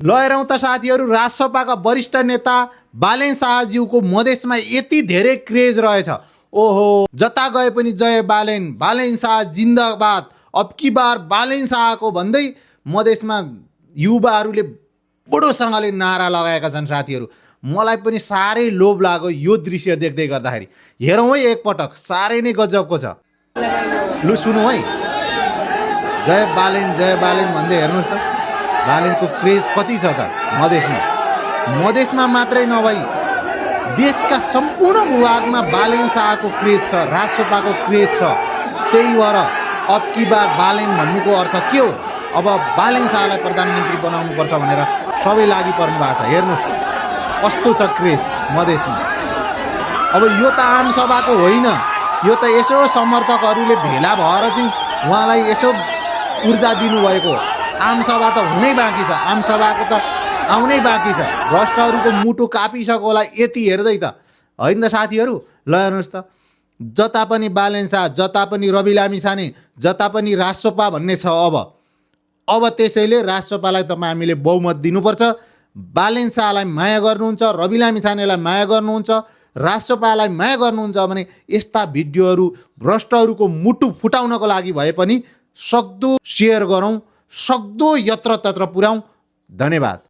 ल हेरौँ त साथीहरू, राजसपाका वरिष्ठ नेता बालेन शाहज्यूको मधेसमा यति धेरै क्रेज रहेछ। ओहो, जता गए पनि जय बालेन, बालेन शाह जिन्दाबाद, अब की बार बालेन शाहको भन्दै मधेसमा युवाहरूले बडोसँगले नारा लगाएका छन् साथीहरू। मलाई पनि साह्रै लोभ लाग्यो यो दृश्य देख्दै गर्दाखेरि। हेरौँ है एकपटक, साह्रै नै गजबको छ। लु सुनौ है, जय बालेन भन्दै हेर्नुहोस् त बालेनको क्रेज कति छ त मधेसमा मात्रै नभई देशका सम्पूर्ण भूभागमा बालेन शाहको क्रेज छ, राजसपाको क्रेज छ। त्यही भएर अब की बार बालेन भन्नुको अर्थ के हो? अब बालेन शाहलाई प्रधानमन्त्री बनाउनुपर्छ भनेर सबै लागि पर्नु भएको छ। हेर्नुहोस् कस्तो छ क्रेज मधेसमा। अब यो त आम सभाको होइन, यो त यसो समर्थकहरूले भेला भएर चाहिँ उहाँलाई यसो ऊर्जा दिनुभएको। आम सभा त हुनै बाँकी छ, आम सभाको त आउनै बाँकी छ। भ्रष्टहरूको मुटु कापिसक्यो होला यति हेर्दै त, होइन त साथीहरू। ल हेर्नुहोस् त, जता पनि बालेन शाह, जता पनि रवि लामिछाने, जता पनि राजसपा भन्ने छ। अब त्यसैले राजसपालाई तपाईँ हामीले बहुमत दिनुपर्छ। बालेन शाहलाई माया गर्नुहुन्छ, रवि लामिछानेलाई माया गर्नुहुन्छ, राजसपालाई माया गर्नुहुन्छ भने यस्ता भिडियोहरू भ्रष्टहरूको मुटु फुटाउनको लागि भए पनि सक्दो सेयर गरौँ, सक्दो यत्रतत्र पुर्याउँ। धन्यवाद।